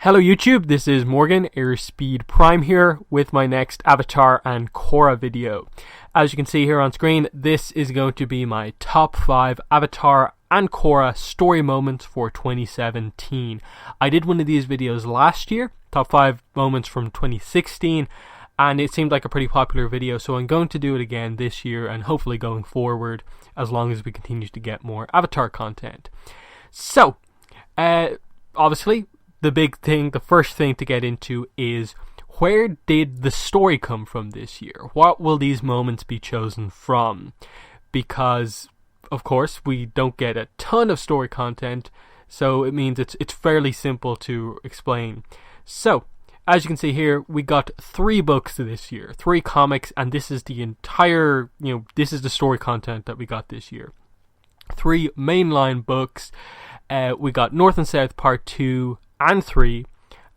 Hello YouTube, this is Morgan, Airspeed Prime here with my next Avatar and Korra video. As you can see here on screen, this is going to be my top 5 Avatar and Korra story moments for 2017. I did one of these videos last year, top 5 moments from 2016, and it seemed like a pretty popular video, so I'm going to do it again this year and hopefully going forward as long as we continue to get more Avatar content. So, obviously, the first thing to get into is, where did the story come from this year? What will these moments be chosen from? Because, of course, we don't get a ton of story content, so it means it's fairly simple to explain. So, as you can see here, we got 3 books this year, 3 comics, and this is the entire, this is the story content that we got this year. 3 mainline books. We got North and South Part 2 and 3,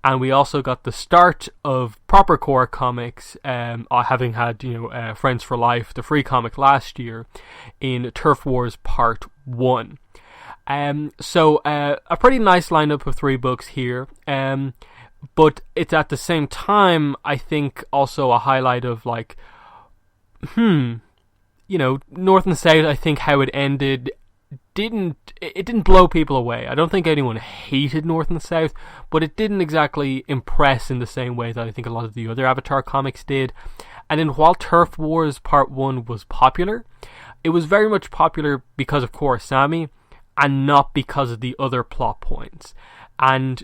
and we also got the start of proper Korra comics, having had Friends for Life, the free comic last year, in Turf Wars Part 1. So a pretty nice lineup of 3 books here, but it's at the same time, I think, also a highlight of like, North and South, I think how it ended didn't blow people away. I don't think anyone hated North and South, but it didn't exactly impress in the same way that I think a lot of the other Avatar comics did. And then while Turf Wars Part 1 was popular, it was very much popular because of Korra and not because of the other plot points. And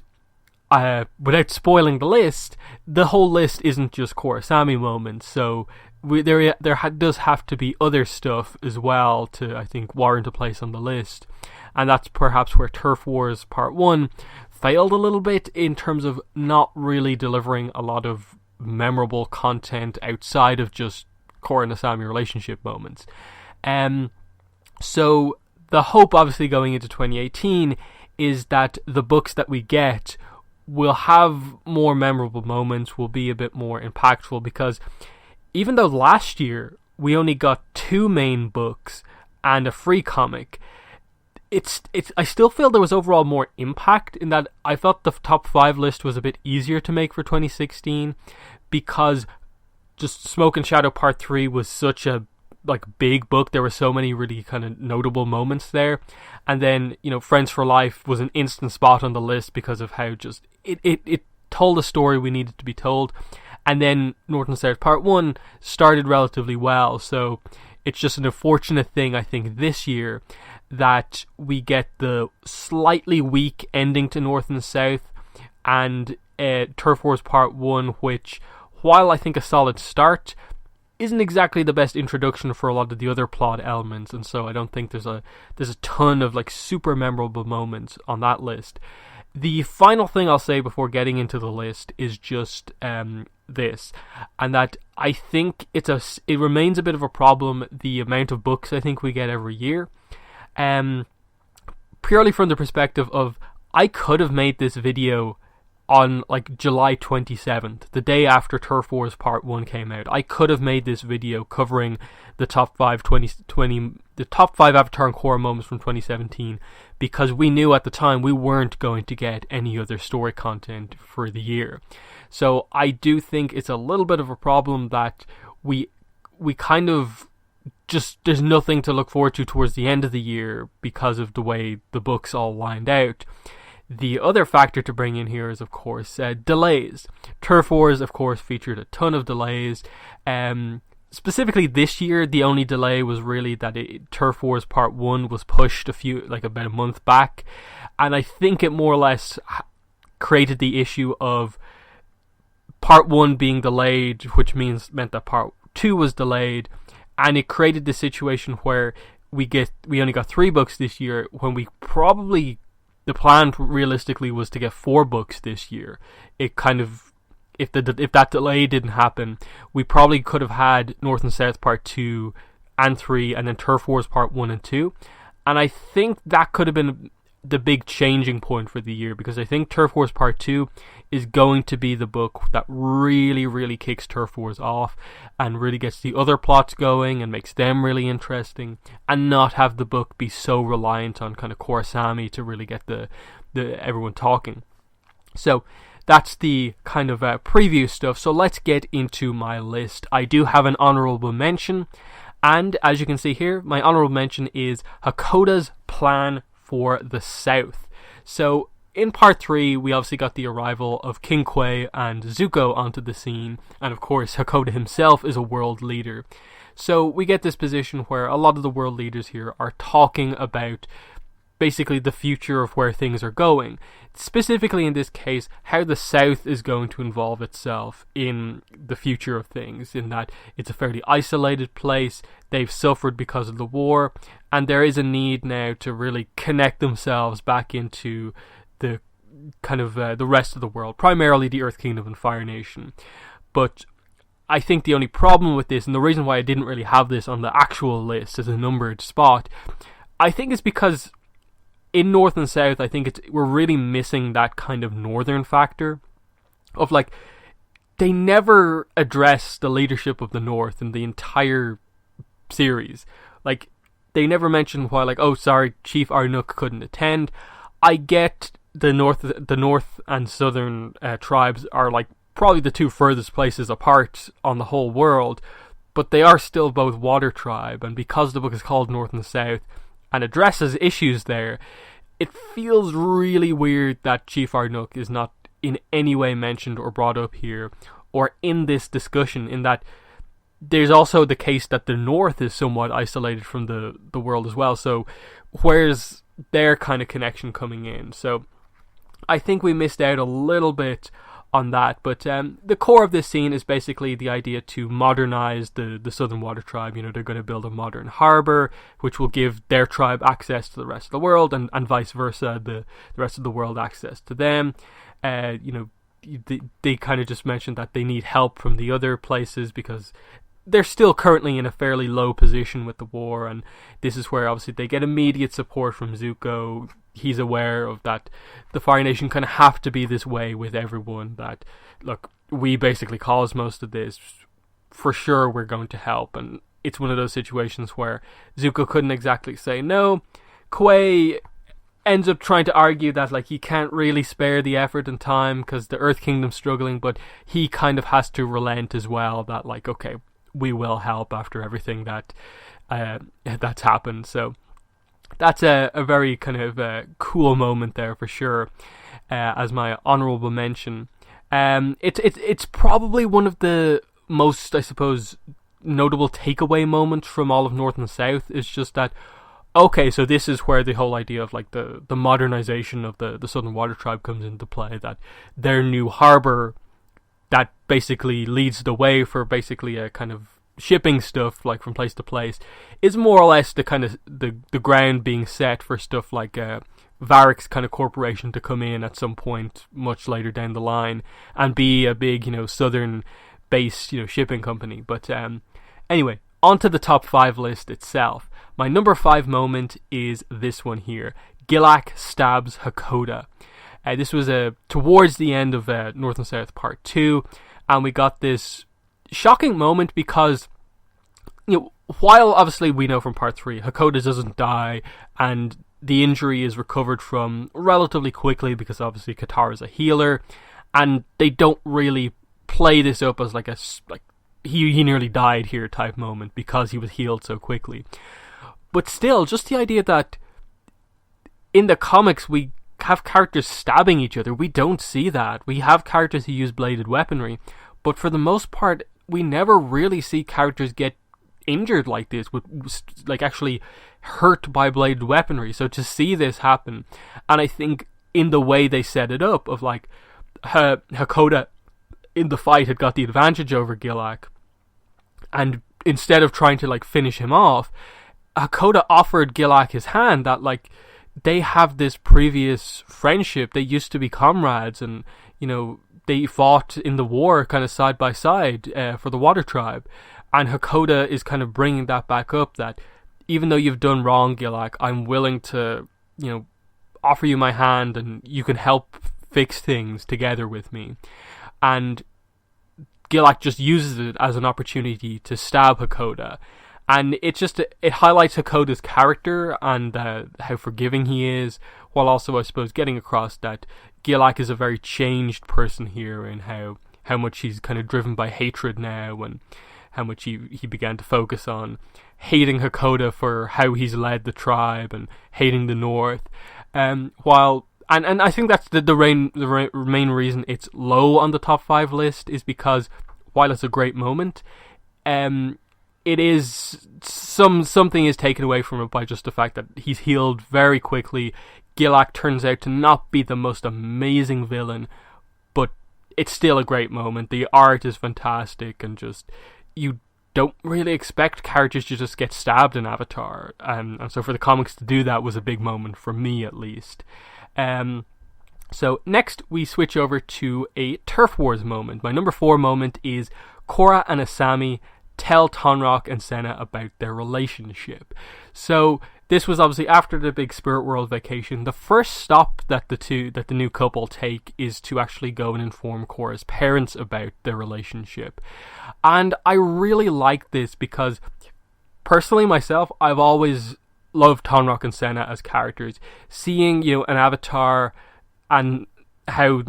without spoiling the list, the whole list isn't just Korra moments, so there does have to be other stuff as well to, I think, warrant a place on the list. And that's perhaps where Turf Wars Part 1 failed a little bit in terms of not really delivering a lot of memorable content outside of just Korra and Asami relationship moments. So the hope, obviously, going into 2018 is that the books that we get will have more memorable moments, will be a bit more impactful, because even though last year we only got 2 main books and a free comic, I still feel there was overall more impact, in that I felt the top 5 list was a bit easier to make for 2016, because just Smoke and Shadow Part 3 was such a big book. There were so many really kind of notable moments there, and then Friends for Life was an instant spot on the list because of how just it told a story we needed to be told. And then North and South Part 1 started relatively well, so it's just an unfortunate thing, I think, this year that we get the slightly weak ending to North and South, and Turf Wars Part 1, which, while I think a solid start, isn't exactly the best introduction for a lot of the other plot elements, and so I don't think there's a ton of super memorable moments on that list. The final thing I'll say before getting into the list is just this, and that I think it remains a bit of a problem, the amount of books I think we get every year, purely from the perspective of, I could have made this video on July 27th, the day after Turf Wars Part 1 came out. I could have made this video covering the top 5 the top 5 Avatar and Korra moments from 2017, because we knew at the time we weren't going to get any other story content for the year. So I do think it's a little bit of a problem that we kind of just, there's nothing to look forward to towards the end of the year because of the way the books all lined out. The other factor to bring in here is, of course, delays. Turf Wars, of course, featured a ton of delays. Specifically this year, the only delay was really that Turf Wars Part 1 was pushed about a month back. And I think it more or less created the issue of Part 1 being delayed, which meant that Part 2 was delayed. And it created the situation where we only got 3 books this year, when we probably, the plan realistically was to get 4 books this year. It kind of, if that delay didn't happen, we probably could have had North and South Part 2 and 3, and then Turf Wars Part 1 and 2. And I think that could have been the big changing point for the year, because I think Turf Wars Part 2 is going to be the book that really, really kicks Turf Wars off and really gets the other plots going and makes them really interesting, and not have the book be so reliant on kind of Korra to really get the everyone talking. So that's the kind of preview stuff. So let's get into my list. I do have an honorable mention, and as you can see here, my honorable mention is Hakoda's plan for the South. So in part 3, we obviously got the arrival of King Kwei and Zuko onto the scene, and of course Hakoda himself is a world leader. So we get this position where a lot of the world leaders here are talking about basically the future of where things are going. Specifically in this case, how the South is going to involve itself in the future of things, in that it's a fairly isolated place, they've suffered because of the war, and there is a need now to really connect themselves back into the kind of the rest of the world, primarily the Earth Kingdom and Fire Nation. But I think the only problem with this, and the reason why I didn't really have this on the actual list as a numbered spot, I think it's because in North and South, I think we're really missing that kind of northern factor of, like, they never address the leadership of the North in the entire series. Like, they never mention why, like, oh, sorry, Chief Arnuk couldn't attend. I get the North and Southern tribes are, like, probably the two furthest places apart on the whole world, but they are still both water tribe, and because the book is called North and South, and addresses issues there, it feels really weird that Chief Arnuk is not in any way mentioned or brought up here, or in this discussion, in that there's also the case that the North is somewhat isolated from the world as well, so where's their kind of connection coming in? So I think we missed out a little bit on that, but the core of this scene is basically the idea to modernize the Southern Water Tribe. You know, they're going to build a modern harbor, which will give their tribe access to the rest of the world, and vice versa, the rest of the world access to them. You know, they kind of just mentioned that they need help from the other places because they're still currently in a fairly low position with the war, and this is where obviously they get immediate support from Zuko. He's aware of that the Fire Nation kind of have to be this way with everyone, that, look, we basically caused most of this, for sure we're going to help. And it's one of those situations where Zuko couldn't exactly say no. Kwei ends up trying to argue that, like, he can't really spare the effort and time because the Earth Kingdom's struggling, but he kind of has to relent as well, that, like, okay, we will help after everything that's happened. So that's a very kind of cool moment there for sure, as my honorable mention. It's probably one of the most, I suppose, notable takeaway moments from all of North and South, is just that, okay, so this is where the whole idea of, like, the modernization of the Southern Water Tribe comes into play, that their new harbor that basically leads the way for basically a kind of shipping stuff, like, from place to place, is more or less the kind of the ground being set for stuff like Varric's kind of corporation to come in at some point much later down the line and be a big, you know, southern based, you know, shipping company. But anyway, onto the top 5 list itself. My number 5 moment is this one here. Gilak stabs Hakoda. This was towards the end of North and South Part 2, and we got this shocking moment because, you know, while obviously we know from Part 3 Hakoda doesn't die and the injury is recovered from relatively quickly because obviously Katara's a healer, and they don't really play this up as like he nearly died here type moment because he was healed so quickly. But still, just the idea that in the comics we have characters stabbing each other, we don't see that. We have characters who use bladed weaponry, but for the most part we never really see characters get injured like this, with, like, actually hurt by bladed weaponry. So to see this happen, and I think in the way they set it up, of like Hakoda in the fight had got the advantage over Gilak, and instead of trying to, like, finish him off, Hakoda offered Gilak his hand, that, like, they have this previous friendship, they used to be comrades, and, you know, they fought in the war kind of side by side for the Water Tribe. And Hakoda is kind of bringing that back up, that even though you've done wrong, Gilak, I'm willing to, you know, offer you my hand and you can help fix things together with me. And Gilak just uses it as an opportunity to stab Hakoda. And it highlights Hakoda's character and how forgiving he is, while also, I suppose, getting across that Gilak is a very changed person here, and how much he's kind of driven by hatred now, and how much he began to focus on hating Hakoda for how he's led the tribe and hating the North. And I think that's the main reason it's low on the top 5 list, is because while it's a great moment, it is something is taken away from it by just the fact that he's healed very quickly. Gilak turns out to not be the most amazing villain, but it's still a great moment. The art is fantastic, and just you don't really expect characters to just get stabbed in Avatar, and so for the comics to do that was a big moment for me, at least. So next we switch over to a Turf Wars moment. My number 4 moment is Korra and Asami tell Tonraq and Senna about their relationship. So this was obviously after the big Spirit World vacation. The first stop that the new couple take is to actually go and inform Korra's parents about their relationship. And I really like this because, personally myself, I've always loved Tonraq and Senna as characters. Seeing, an Avatar and how,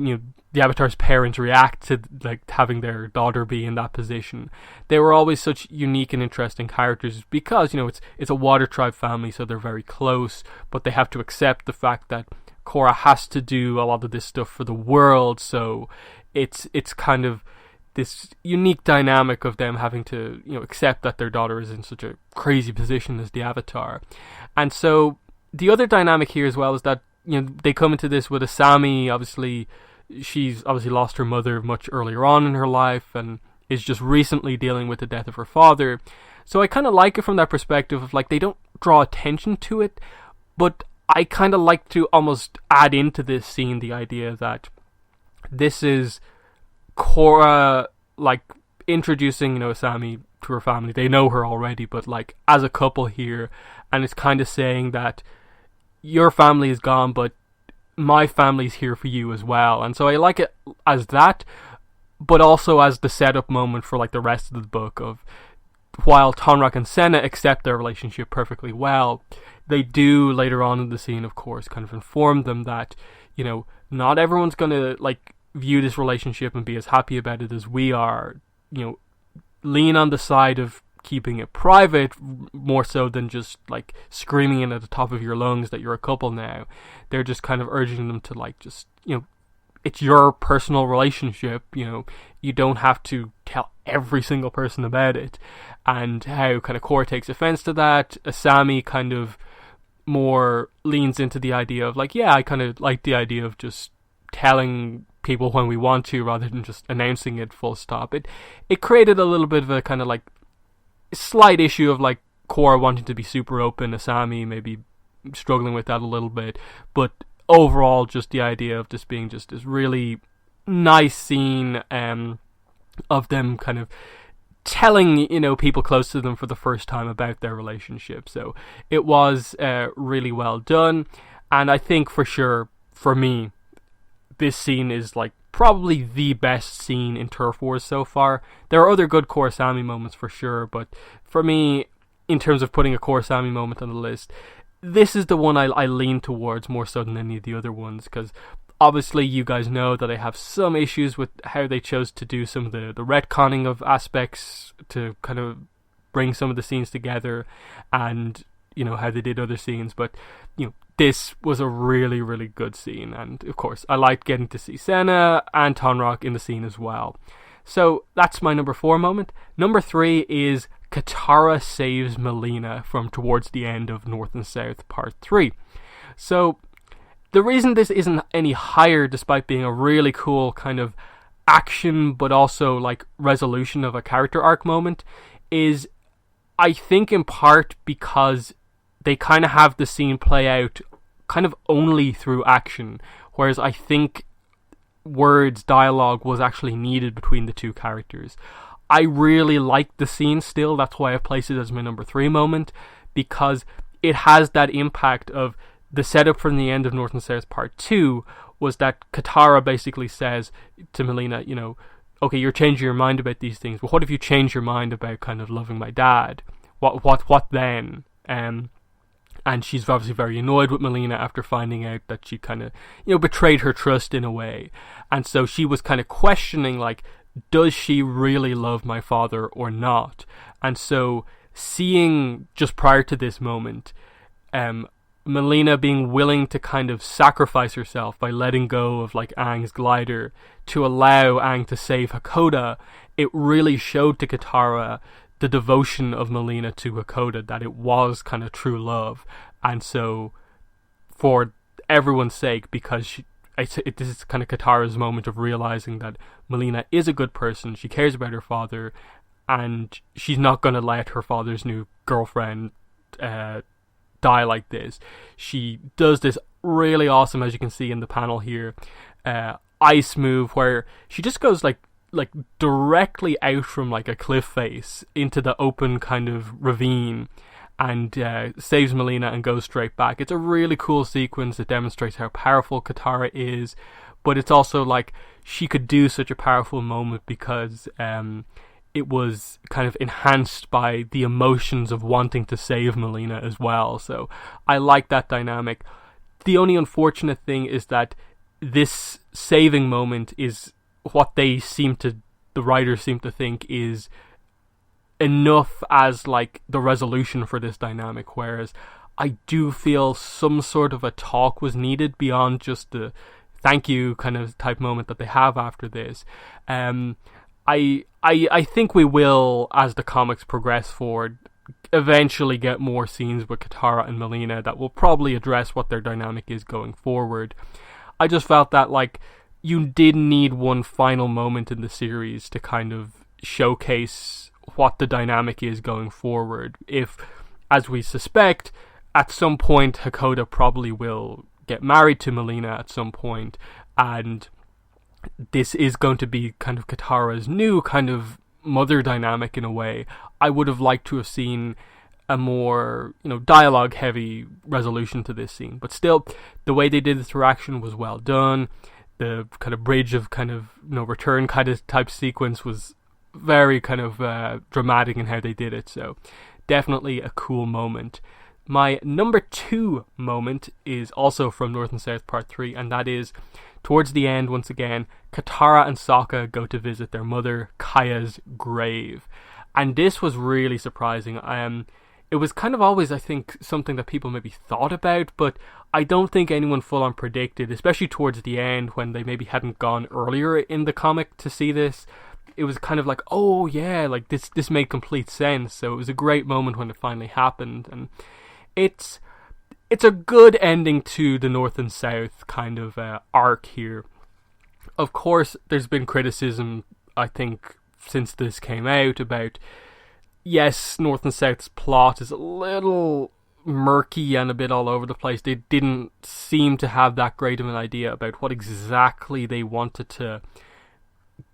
the Avatar's parents react to like having their daughter be in that position. They were always such unique and interesting characters because, it's a water tribe family, so they're very close, but they have to accept the fact that Korra has to do a lot of this stuff for the world, so it's kind of this unique dynamic of them having to, accept that their daughter is in such a crazy position as the Avatar. And so the other dynamic here as well is that, they come into this with Asami. Obviously, she's lost her mother much earlier on in her life and is just recently dealing with the death of her father. So I kind of like it from that perspective of, like, they don't draw attention to it, but I kind of like to almost add into this scene the idea that this is Korra, like, introducing, Asami to her family. They know her already, but, like, as a couple here, and it's kind of saying that your family is gone, but my family's here for you as well. And so I like it as that, but also as the setup moment for, like, the rest of the book of, while Tonraq and Senna accept their relationship perfectly well, they do later on in the scene, of course, kind of inform them that, not everyone's going to, like, view this relationship and be as happy about it as we are. Lean on the side of keeping it private more so than just, like, screaming it at the top of your lungs that you're a couple now. They're just kind of urging them to, like, just, it's your personal relationship, you don't have to tell every single person about it. And how kind of Korra takes offense to that. Asami kind of more leans into the idea of, like, yeah, I kind of like the idea of just telling people when we want to rather than just announcing it full stop. It created a little bit of a kind of, like, slight issue of, like, Korra wanting to be super open, Asami maybe struggling with that a little bit, but overall just the idea of this being just this really nice scene of them kind of telling, people close to them for the first time about their relationship. So it was really well done, and I think for sure, for me, this scene is, like, probably the best scene in Turf Wars so far. There are other good Korra-Asami moments for sure, but for me, in terms of putting a Korra-Asami moment on the list, this is the one I lean towards more so than any of the other ones, because obviously you guys know that I have some issues with how they chose to do some of the retconning of aspects to kind of bring some of the scenes together, and, how they did other scenes, but, this was a really, really good scene, and of course, I liked getting to see Senna and Tonraq in the scene as well. So that's my number 4 moment. Number 3 is Katara saves Melina from towards the end of North and South Part 3. So the reason this isn't any higher, despite being a really cool kind of action, but also, like, resolution of a character arc moment, is I think in part because they kind of have the scene play out kind of only through action, whereas I think dialogue was actually needed between the two characters. I really like the scene still, that's why I place it as my number 3 moment, because it has that impact of the setup from the end of North and South Part 2 was that Katara basically says to Melina, okay, you're changing your mind about these things, but what if you change your mind about kind of loving my dad? what then? And she's obviously very annoyed with Melina after finding out that she kind of, betrayed her trust in a way. And so she was kind of questioning, like, does she really love my father or not? And so seeing just prior to this moment, Melina being willing to kind of sacrifice herself by letting go of like Aang's glider to allow Aang to save Hakoda, it really showed to Katara the devotion of Melina to Hakoda, that it was kind of true love. And so for everyone's sake, because this is kind of Katara's moment of realizing that Melina is a good person, she cares about her father, and she's not going to let her father's new girlfriend die like this. She does this really awesome, as you can see in the panel here, ice move where she just goes like directly out from like a cliff face into the open kind of ravine and saves Melina and goes straight back. It's a really cool sequence that demonstrates how powerful Katara is, but it's also like she could do such a powerful moment because it was kind of enhanced by the emotions of wanting to save Melina as well. So I like that dynamic. The only unfortunate thing is that this saving moment is what the writers seem to think is enough as like the resolution for this dynamic, whereas I do feel some sort of a talk was needed beyond just the thank you kind of type moment that they have after this. I think we will, as the comics progress forward, eventually get more scenes with Katara and Melina that will probably address what their dynamic is going forward. I just felt that like you did need one final moment in the series to kind of showcase what the dynamic is going forward. If, as we suspect, at some point Hakoda probably will get married to Melina at some point, and this is going to be kind of Katara's new kind of mother dynamic in a way, I would have liked to have seen a more, dialogue heavy resolution to this scene. But still, the way they did this interaction was well done. The kind of bridge of kind of return kind of type sequence was very kind of dramatic in how they did it. So definitely a cool moment. My number 2 moment is also from North and South Part 3, and that is towards the end, once again, Katara and Sokka go to visit their mother, Kaya's grave. And this was really surprising. It was kind of always, I think, something that people maybe thought about, but I don't think anyone full on predicted, especially towards the end when they maybe hadn't gone earlier in the comic to see this. It was kind of like, oh yeah, like this made complete sense. So it was a great moment when it finally happened, and it's a good ending to the North and South kind of arc here. Of course, there's been criticism, I think, since this came out about, yes, North and South's plot is a little murky and a bit all over the place. They didn't seem to have that great of an idea about what exactly they wanted to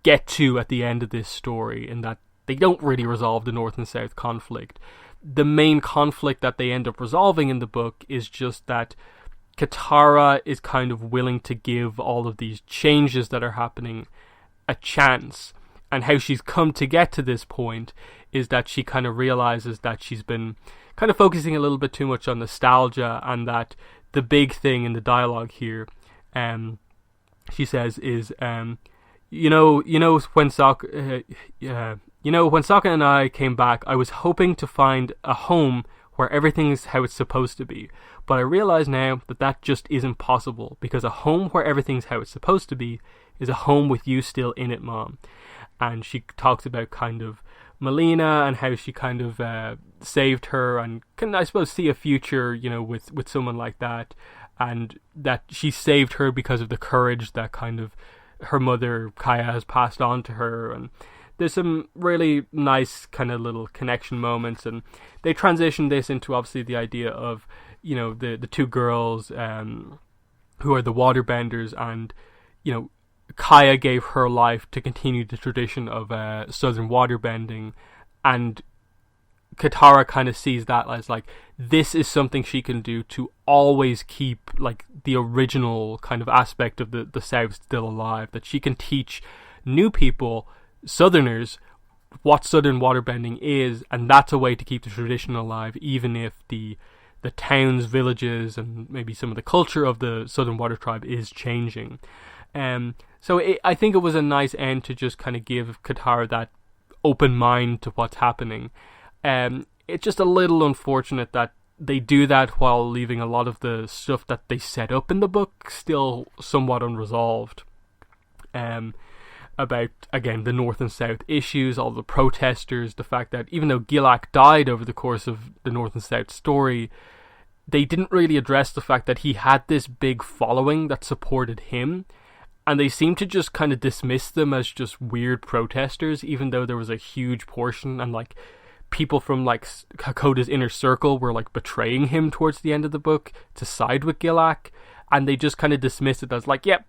get to at the end of this story, in that they don't really resolve the North and South conflict. The main conflict that they end up resolving in the book is just that Katara is kind of willing to give all of these changes that are happening a chance. And how she's come to get to this point is that she kind of realizes that she's been kind of focusing a little bit too much on nostalgia, and that the big thing in the dialogue here, she says, is when Sokka, when Sokka and I came back, I was hoping to find a home where everything is how it's supposed to be. But I realize now that that just isn't possible, because a home where everything's how it's supposed to be is a home with you still in it, Mom. And she talks about kind of Melina and how she kind of saved her and can, I suppose, see a future, with someone like that, and that she saved her because of the courage that kind of her mother Kaya has passed on to her. And there's some really nice kind of little connection moments, and they transition this into obviously the idea of the two girls who are the waterbenders, and Kaya gave her life to continue the tradition of southern waterbending, and Katara kind of sees that as like, this is something she can do to always keep like the original kind of aspect of the South still alive, that she can teach new people, Southerners, what southern waterbending is, and that's a way to keep the tradition alive, even if the towns, villages, and maybe some of the culture of the Southern Water Tribe is changing. I think it was a nice end to just kind of give Katara that open mind to what's happening. It's just a little unfortunate that they do that while leaving a lot of the stuff that they set up in the book still somewhat unresolved. About, again, the North and South issues, all the protesters, the fact that even though Gilak died over the course of the North and South story, they didn't really address the fact that he had this big following that supported him, and they seemed to just kind of dismiss them as just weird protesters, even though there was a huge portion, and like people from like Hakoda's inner circle were like betraying him towards the end of the book to side with Gilak, and they just kind of dismissed it as like, yep,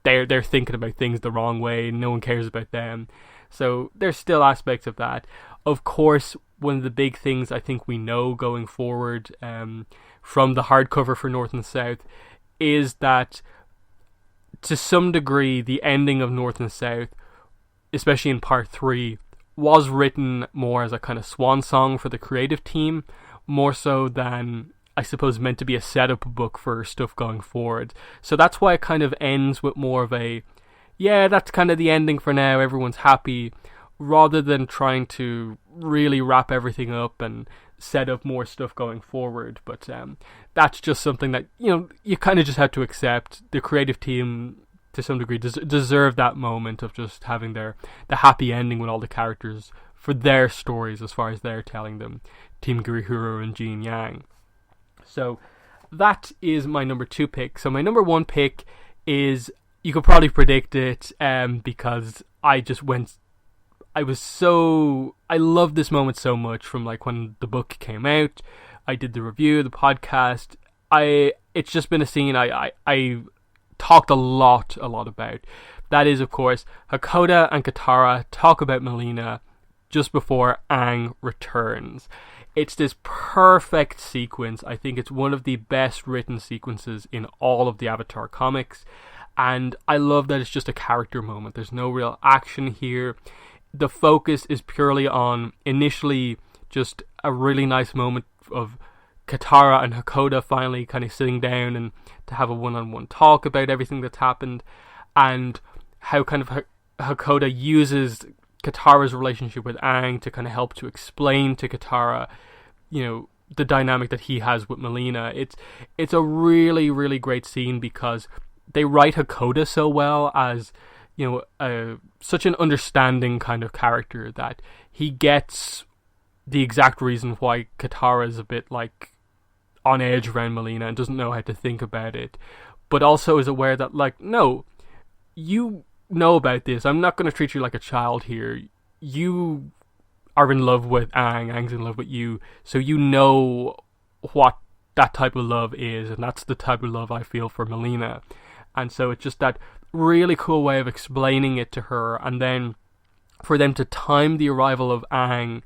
they're thinking about things the wrong way, no one cares about them. So there's still aspects of that. Of course, one of the big things I think we know going forward from the hardcover for North and South is that to some degree the ending of North and South, especially in part 3, was written more as a kind of swan song for the creative team, more so than, I suppose, meant to be a setup book for stuff going forward. So that's why it kind of ends with more of a, yeah, that's kind of the ending for now, everyone's happy, rather than trying to really wrap everything up and set up more stuff going forward. But that's just something that, you kind of just have to accept. The creative team, to some degree, deserve that moment of just having the happy ending with all the characters for their stories as far as they're telling them. Team Gurihiro and Jean Yang. So that is my number 2 pick. So my number 1 pick is, you could probably predict it, because I loved this moment so much from like when the book came out. I did the review, the podcast. It's just been a scene I talked a lot about. That is, of course, Hakoda and Katara talk about Melina just before Aang returns. It's this perfect sequence. I think it's one of the best written sequences in all of the Avatar comics, and I love that it's just a character moment. There's no real action here. The focus is purely on, initially, just a really nice moment of Katara and Hakoda finally kind of sitting down and to have a one-on-one talk about everything that's happened, and how kind of Hakoda uses Katara's relationship with Aang to kind of help to explain to Katara, the dynamic that he has with Melina. It's a really, really great scene because they write Hakoda so well as, such an understanding kind of character that he gets the exact reason why Katara is a bit like on edge around Melina and doesn't know how to think about it, but also is aware that, like, no, you know about this. I'm not going to treat you like a child here. You are in love with Aang. Aang's in love with you. So you know what that type of love is, and that's the type of love I feel for Melina. And so it's just that really cool way of explaining it to her, and then for them to time the arrival of Aang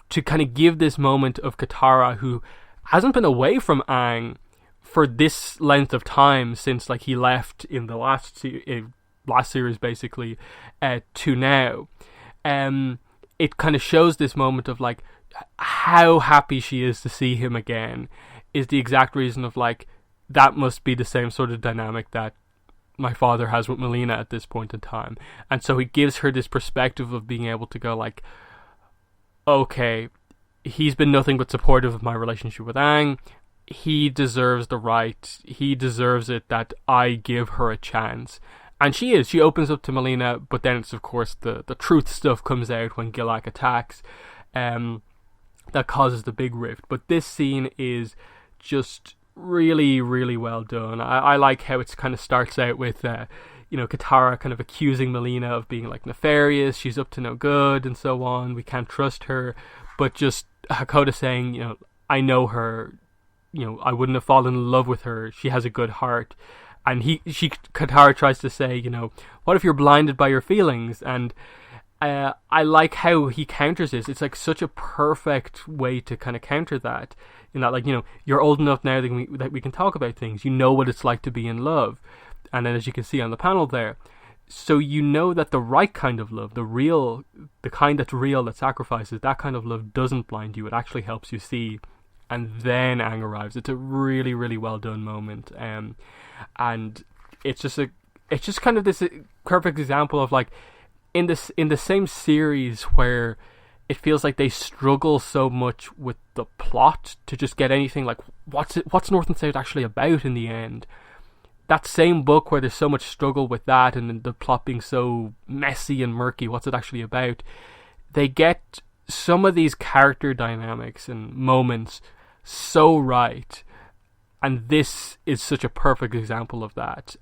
to kind of give this moment of Katara, who hasn't been away from Aang for this length of time since like he left in the last series basically, to now. It kind of shows this moment of like how happy she is to see him again is the exact reason of like, that must be the same sort of dynamic that my father has with Melina at this point in time. And so he gives her this perspective of being able to go like, okay, he's been nothing but supportive of my relationship with Aang. He deserves the right. He deserves it that I give her a chance. And she is. She opens up to Melina, but then it's, of course, the truth stuff comes out when Gilak attacks. That causes the big rift. But this scene is just really, really well done. I like how it kind of starts out with, Katara kind of accusing Melina of being like nefarious. She's up to no good and so on. We can't trust her. But just Hakoda saying, I know her. I wouldn't have fallen in love with her. She has a good heart. And Katara tries to say, what if you're blinded by your feelings? And I like how he counters this. It's like such a perfect way to kind of counter that. In that, like, you're old enough now that we can talk about things. You know what it's like to be in love. And then, as you can see on the panel there, So you know that the right kind of love, the kind that's real, that sacrifices, that kind of love doesn't blind you. It actually helps you see. And then Aang arrives. It's a really, really well done moment. And it's just kind of this perfect example of like in the same series where it feels like they struggle so much with the plot to just get anything like what's North and South actually about in the end. That same book where there's so much struggle with that and the plot being so messy and murky, what's it actually about? They get some of these character dynamics and moments so right, and this is such a perfect example of that.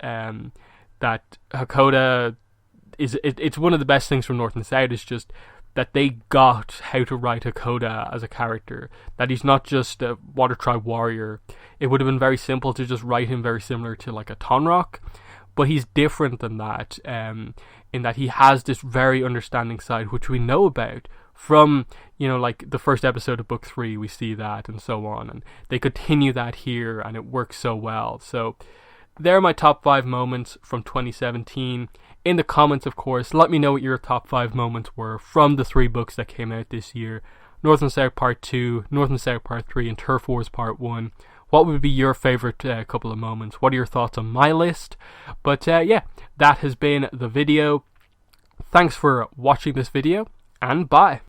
That Hakoda it's one of the best things from North and South is just that they got how to write Hakoda as a character, that he's not just a Water Tribe warrior. It would have been very simple to just write him very similar to like a Tonrock, but he's different than that, in that he has this very understanding side, which we know about from, like the first episode of book 3, we see that and so on, and they continue that here, and it works so well. So they're my top 5 moments from 2017. In the comments, of course, let me know what your top 5 moments were from the 3 books that came out this year. North and South Part 2, North and South Part 3, and Turf Wars Part 1. What would be your favourite couple of moments? What are your thoughts on my list? But yeah, that has been the video. Thanks for watching this video, and bye.